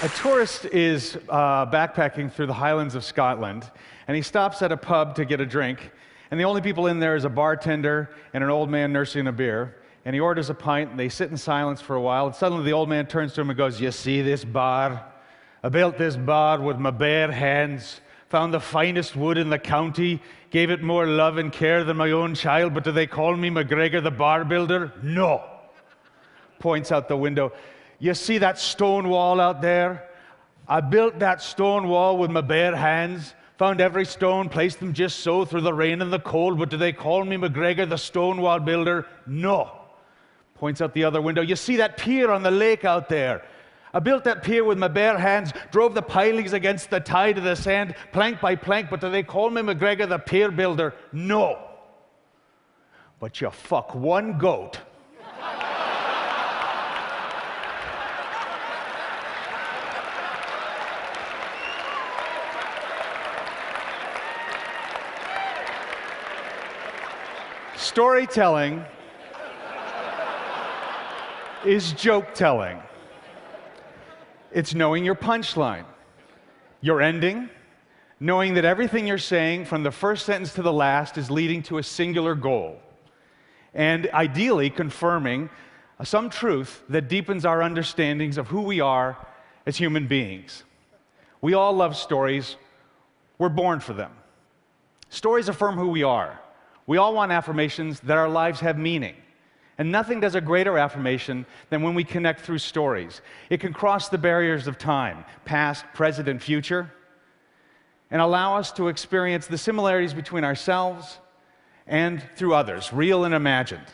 A tourist is backpacking through the Highlands of Scotland, and he stops at a pub to get a drink, and the only people in there is a bartender and an old man nursing a beer, and he orders a pint, and they sit in silence for a while, and suddenly the old man turns to him and goes, "You see this bar? I built this bar with my bare hands, found the finest wood in the county, gave it more love and care than my own child, but do they call me McGregor the bar builder? No." Points out the window. "You see that stone wall out there? I built that stone wall with my bare hands, found every stone, placed them just so through the rain and the cold, but do they call me McGregor the stone wall builder? No." Points out the other window. "You see that pier on the lake out there? I built that pier with my bare hands, drove the pilings against the tide of the sand, plank by plank, but do they call me McGregor the pier builder? No." "But you fuck one goat." Storytelling is joke-telling. It's knowing your punchline, your ending, knowing that everything you're saying from the first sentence to the last is leading to a singular goal, and ideally confirming some truth that deepens our understandings of who we are as human beings. We all love stories. We're born for them. Stories affirm who we are. We all want affirmations that our lives have meaning. And nothing does a greater affirmation than when we connect through stories. It can cross the barriers of time, past, present, and future, and allow us to experience the similarities between ourselves and through others, real and imagined.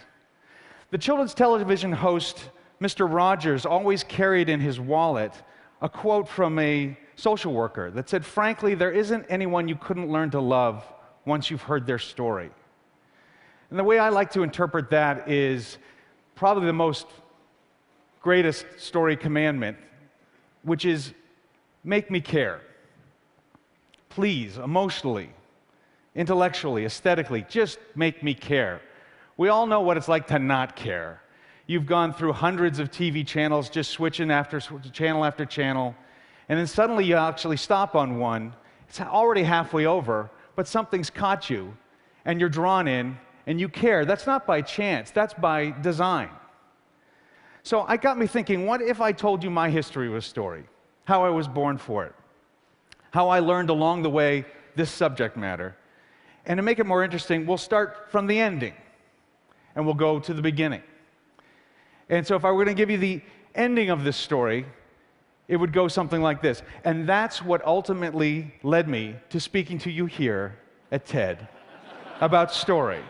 The children's television host, Mr. Rogers, always carried in his wallet a quote from a social worker that said, "Frankly, there isn't anyone you couldn't learn to love once you've heard their story." And the way I like to interpret that is probably the most greatest story commandment, which is make me care. Please, emotionally, intellectually, aesthetically, just make me care. We all know what it's like to not care. You've gone through hundreds of TV channels just switching channel after channel, and then suddenly you actually stop on one. It's already halfway over, but something's caught you, and you're drawn in, and you care. That's not by chance, that's by design. So it got me thinking, what if I told you my history was a story? How I was born for it, how I learned along the way this subject matter. And to make it more interesting, we'll start from the ending, and we'll go to the beginning. And so if I were going to give you the ending of this story, it would go something like this. And that's what ultimately led me to speaking to you here at TED about story.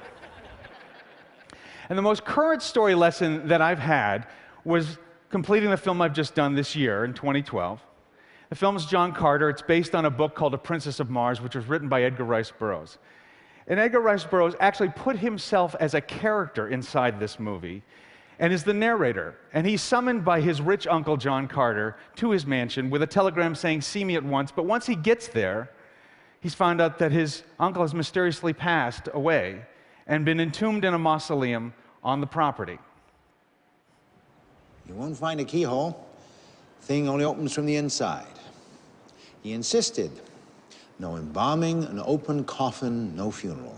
And the most current story lesson that I've had was completing the film I've just done this year in 2012. The film's John Carter. It's based on a book called A Princess of Mars, which was written by Edgar Rice Burroughs. And Edgar Rice Burroughs actually put himself as a character inside this movie and is the narrator. And he's summoned by his rich uncle, John Carter, to his mansion with a telegram saying, "See me at once." But once he gets there, he's found out that his uncle has mysteriously passed away and been entombed in a mausoleum on the property. "You won't find a keyhole. Thing only opens from the inside." He insisted. No embalming, an open coffin, no funeral.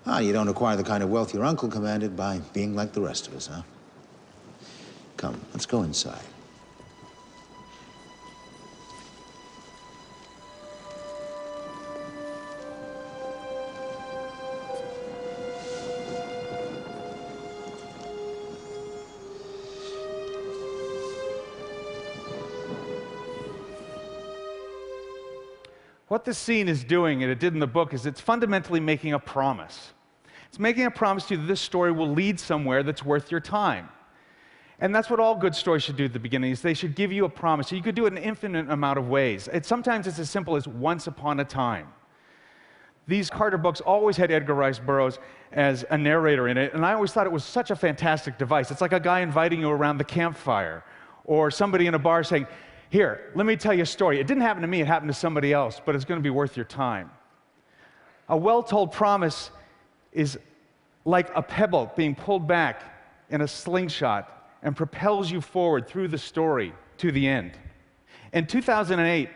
You don't acquire the kind of wealth your uncle commanded by being like the rest of us, huh? Come, let's go inside. What this scene is doing, and it did in the book, is it's fundamentally making a promise. It's making a promise to you that this story will lead somewhere that's worth your time. And that's what all good stories should do at the beginning, is they should give you a promise. So you could do it in an infinite amount of ways. Sometimes it's as simple as once upon a time. These Carter books always had Edgar Rice Burroughs as a narrator in it, and I always thought it was such a fantastic device. It's like a guy inviting you around the campfire, or somebody in a bar saying, "Here, let me tell you a story. It didn't happen to me, it happened to somebody else, but it's going to be worth your time." A well-told promise is like a pebble being pulled back in a slingshot and propels you forward through the story to the end. In 2008,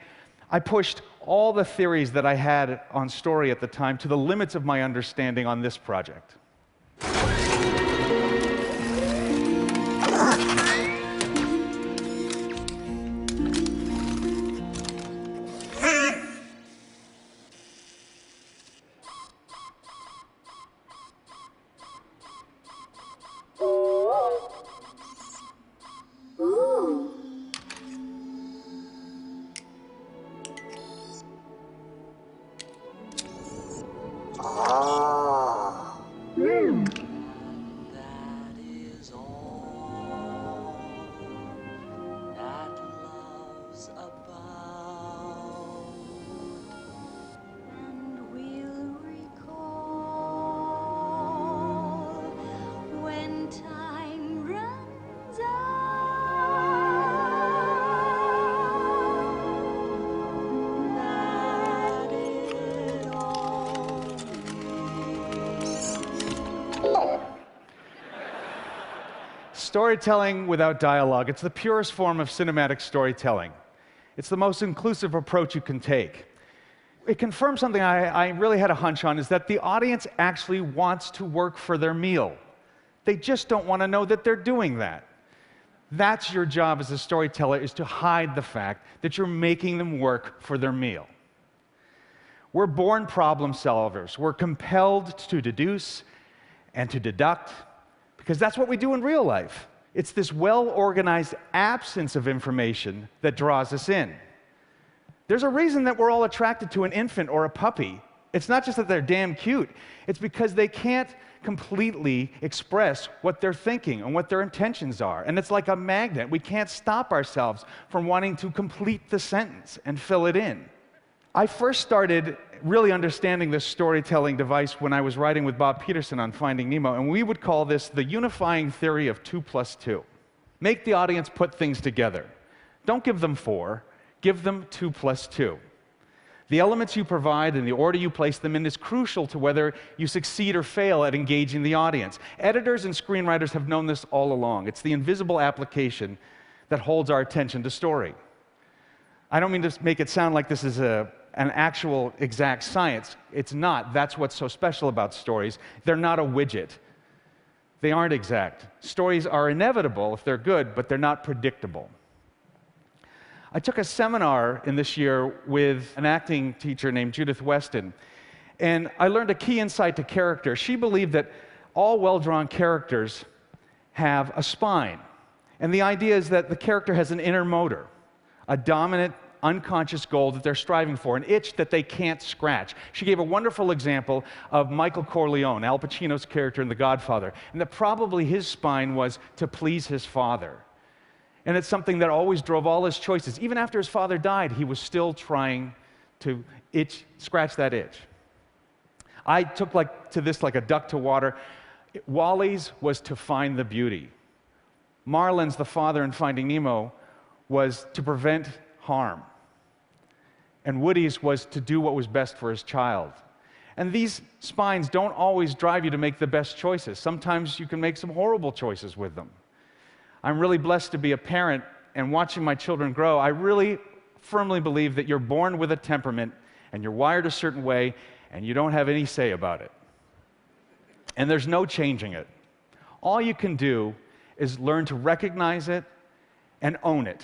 I pushed all the theories that I had on story at the time to the limits of my understanding on this project. That is all that love's about, and we'll recall when time runs out. That it all Storytelling without dialogue. It's the purest form of cinematic storytelling. It's the most inclusive approach you can take. It confirms something I really had a hunch on, is that the audience actually wants to work for their meal. They just don't want to know that they're doing that. That's your job as a storyteller, is to hide the fact that you're making them work for their meal. We're born problem solvers. We're compelled to deduce and to deduct, because that's what we do in real life. It's this well-organized absence of information that draws us in. There's a reason that we're all attracted to an infant or a puppy. It's not just that they're damn cute. It's because they can't completely express what they're thinking and what their intentions are. And it's like a magnet. We can't stop ourselves from wanting to complete the sentence and fill it in. I first started really understanding this storytelling device when I was writing with Bob Peterson on Finding Nemo, and we would call this the unifying theory of 2 + 2. Make the audience put things together. Don't give them 4, give them 2 + 2. The elements you provide and the order you place them in is crucial to whether you succeed or fail at engaging the audience. Editors and screenwriters have known this all along. It's the invisible application that holds our attention to story. I don't mean to make it sound like this is an actual exact science. It's not. That's what's so special about stories. They're not a widget. They aren't exact. Stories are inevitable if they're good, but they're not predictable. I took a seminar in this year with an acting teacher named Judith Weston, and I learned a key insight to character. She believed that all well-drawn characters have a spine, and the idea is that the character has an inner motor, a dominant, unconscious goal that they're striving for, an itch that they can't scratch. She gave a wonderful example of Michael Corleone, Al Pacino's character in The Godfather, and that probably his spine was to please his father. And it's something that always drove all his choices. Even after his father died, he was still trying to scratch that itch. I took to this like a duck to water. Wally's was to find the beauty. Marlin's, the father in Finding Nemo, was to prevent harm. And Woody's was to do what was best for his child. And these spines don't always drive you to make the best choices. Sometimes you can make some horrible choices with them. I'm really blessed to be a parent, and watching my children grow, I really firmly believe that you're born with a temperament, and you're wired a certain way, and you don't have any say about it. And there's no changing it. All you can do is learn to recognize it and own it.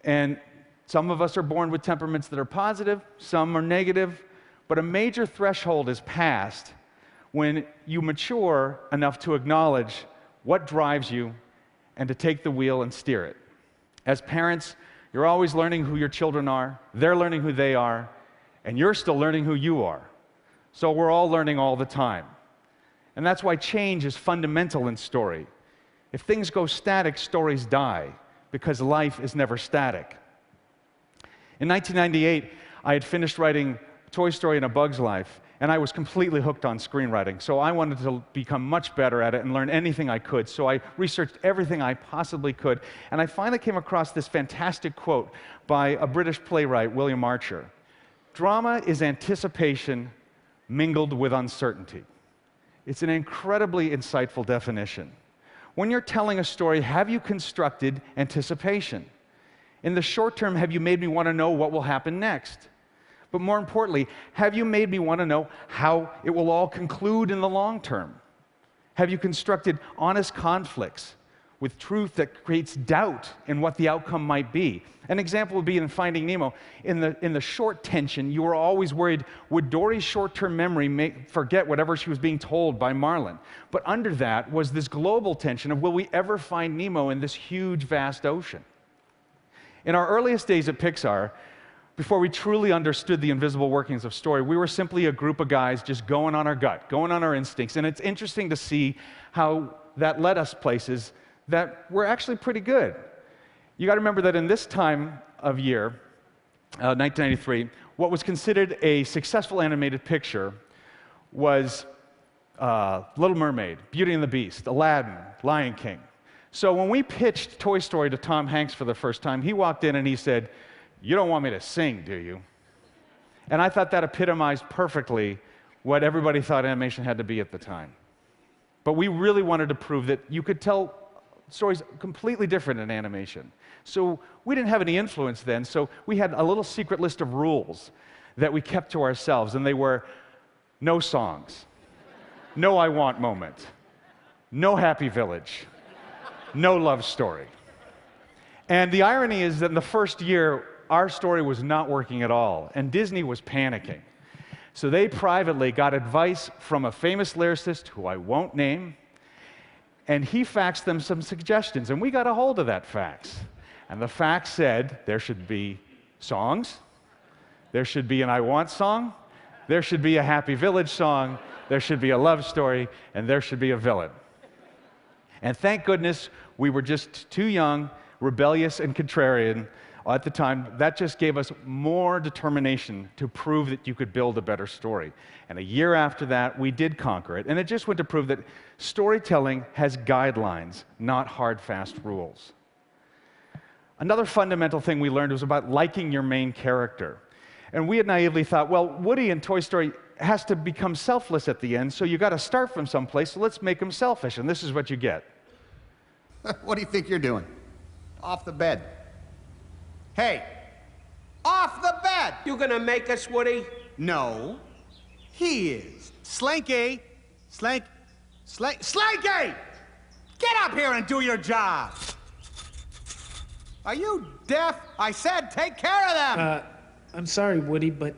And some of us are born with temperaments that are positive, some are negative, but a major threshold is passed when you mature enough to acknowledge what drives you and to take the wheel and steer it. As parents, you're always learning who your children are, they're learning who they are, and you're still learning who you are. So we're all learning all the time. And that's why change is fundamental in story. If things go static, stories die, because life is never static. In 1998, I had finished writing Toy Story and A Bug's Life, and I was completely hooked on screenwriting. So I wanted to become much better at it and learn anything I could. So I researched everything I possibly could, and I finally came across this fantastic quote by a British playwright, William Archer. "Drama is anticipation mingled with uncertainty." It's an incredibly insightful definition. When you're telling a story, have you constructed anticipation? In the short term, have you made me want to know what will happen next? But more importantly, have you made me want to know how it will all conclude in the long term? Have you constructed honest conflicts with truth that creates doubt in what the outcome might be? An example would be in Finding Nemo. In the short tension, you were always worried, would Dory's short-term memory forget whatever she was being told by Marlin? But under that was this global tension of, will we ever find Nemo in this huge, vast ocean? In our earliest days at Pixar, before we truly understood the invisible workings of story, we were simply a group of guys just going on our gut, going on our instincts. And it's interesting to see how that led us places that were actually pretty good. You got to remember that in this time of year, 1993, what was considered a successful animated picture was Little Mermaid, Beauty and the Beast, Aladdin, Lion King. So when we pitched Toy Story to Tom Hanks for the first time, he walked in and he said, "You don't want me to sing, do you?" And I thought that epitomized perfectly what everybody thought animation had to be at the time. But we really wanted to prove that you could tell stories completely different in animation. So we didn't have any influence then, so we had a little secret list of rules that we kept to ourselves, and they were no songs, no I want moment, no happy village, no love story. And the irony is that in the first year, our story was not working at all, and Disney was panicking. So they privately got advice from a famous lyricist who I won't name, and he faxed them some suggestions, and we got a hold of that fax. And the fax said there should be songs, there should be an I Want song, there should be a Happy Village song, there should be a love story, and there should be a villain. And thank goodness we were just too young, rebellious, and contrarian at the time. That just gave us more determination to prove that you could build a better story. And a year after that, we did conquer it. And it just went to prove that storytelling has guidelines, not hard, fast rules. Another fundamental thing we learned was about liking your main character. And we had naively thought, well, Woody in Toy Story has to become selfless at the end, so you got to start from someplace, so let's make him selfish. And this is what you get. What do you think you're doing? Off the bed. Hey, off the bed! You gonna make us, Woody? No, he is. Slinky! Slinky! Get up here and do your job! Are you deaf? I said take care of them! I'm sorry, Woody, but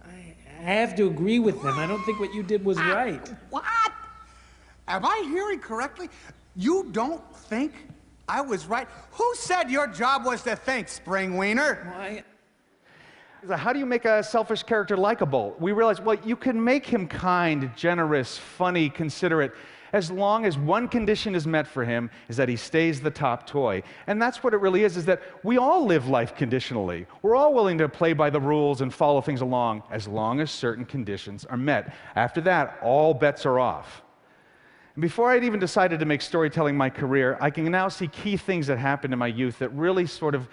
I have to agree with them. I don't think what you did was right. What? Am I hearing correctly? You don't think I was right? Who said your job was to think, Spring Wiener? Why? How do you make a selfish character likable? We realized, well, you can make him kind, generous, funny, considerate, as long as one condition is met for him, is that he stays the top toy. And that's what it really is that we all live life conditionally. We're all willing to play by the rules and follow things along as long as certain conditions are met. After that, all bets are off. And before I'd even decided to make storytelling my career, I can now see key things that happened in my youth that really sort of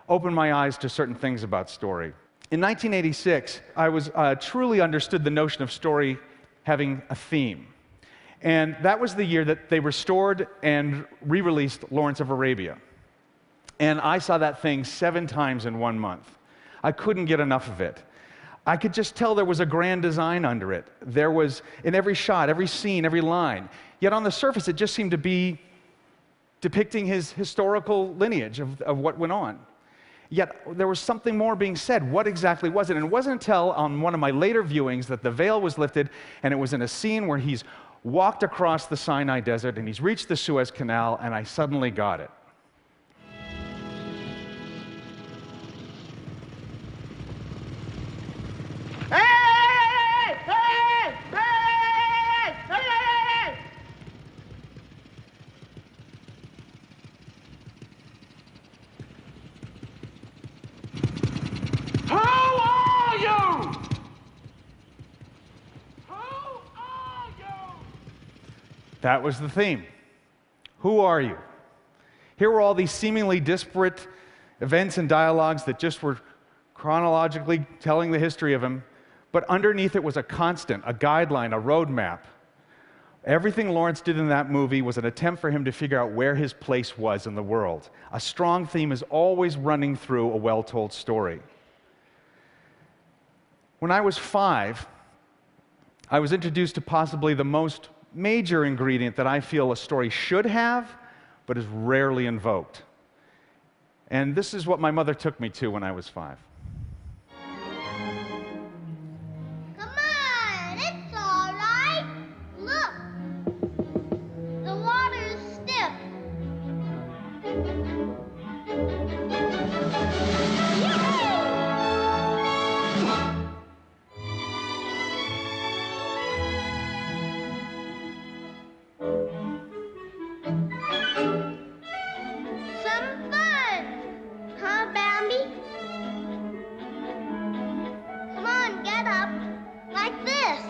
opened my eyes to certain things about story. In 1986, I truly understood the notion of story having a theme. And that was the year that they restored and re-released Lawrence of Arabia. And I saw that thing 7 times in 1 month. I couldn't get enough of it. I could just tell there was a grand design under it. There was, in every shot, every scene, every line. Yet on the surface, it just seemed to be depicting his historical lineage of what went on. Yet there was something more being said. What exactly was it? And it wasn't until on one of my later viewings that the veil was lifted, and it was in a scene where he's walked across the Sinai Desert and he's reached the Suez Canal, and I suddenly got it. That was the theme. Who are you? Here were all these seemingly disparate events and dialogues that just were chronologically telling the history of him, but underneath it was a constant, a guideline, a roadmap. Everything Lawrence did in that movie was an attempt for him to figure out where his place was in the world. A strong theme is always running through a well-told story. When I was 5, I was introduced to possibly the most major ingredient that I feel a story should have, but is rarely invoked. And this is what my mother took me to when I was 5. Come on, it's all right. Look, the water is stiff. Some fun, huh, Bambi? Come on, get up, like this.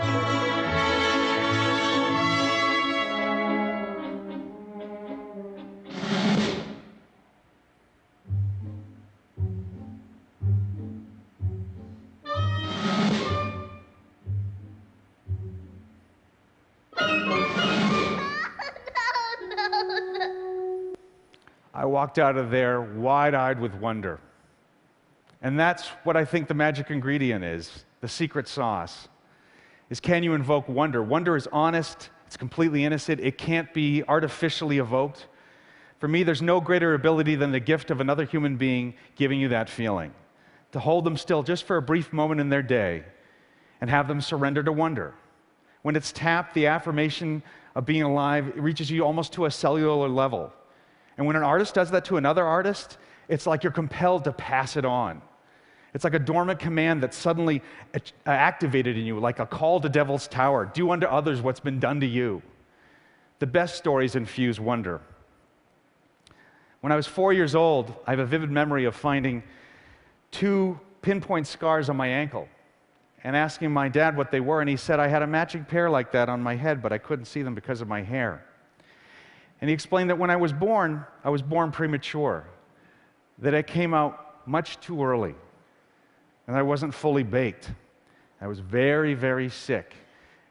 No. I walked out of there wide-eyed with wonder. And that's what I think the magic ingredient is, the secret sauce, is can you invoke wonder? Wonder is honest, it's completely innocent, it can't be artificially evoked. For me, there's no greater ability than the gift of another human being giving you that feeling. To hold them still just for a brief moment in their day and have them surrender to wonder. When it's tapped, the affirmation of being alive, it reaches you almost to a cellular level. And when an artist does that to another artist, it's like you're compelled to pass it on. It's like a dormant command that's suddenly activated in you, like a call to Devil's Tower. Do unto others what's been done to you. The best stories infuse wonder. When I was 4 years old, I have a vivid memory of finding 2 pinpoint scars on my ankle and asking my dad what they were, and he said I had a matching pair like that on my head, but I couldn't see them because of my hair. And he explained that when I was born premature, that I came out much too early, and I wasn't fully baked. I was very, very sick,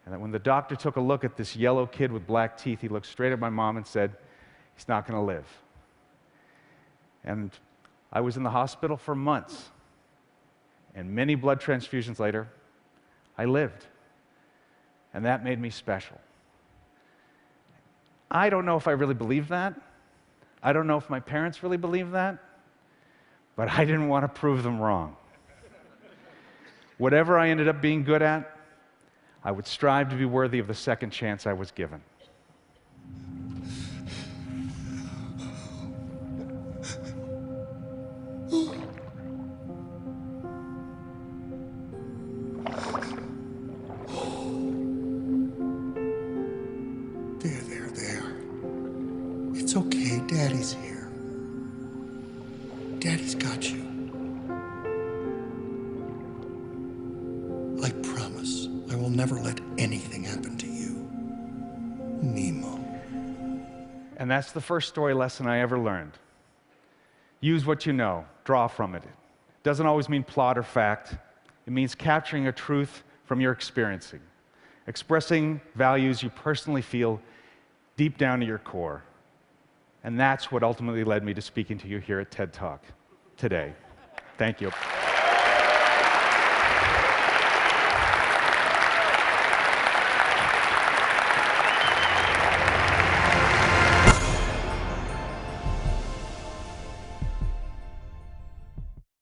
and that when the doctor took a look at this yellow kid with black teeth, he looked straight at my mom and said, "He's not going to live." And I was in the hospital for months, and many blood transfusions later, I lived, and that made me special. I don't know if I really believe that. I don't know if my parents really believe that, but I didn't want to prove them wrong. Whatever I ended up being good at, I would strive to be worthy of the second chance I was given. There. It's okay, Daddy's here. Daddy's got you. I promise I will never let anything happen to you. Nemo. And that's the first story lesson I ever learned. Use what you know, draw from it. It doesn't always mean plot or fact. It means capturing a truth from your experiencing, expressing values you personally feel deep down to your core. And that's what ultimately led me to speaking to you here at TED Talk today. Thank you.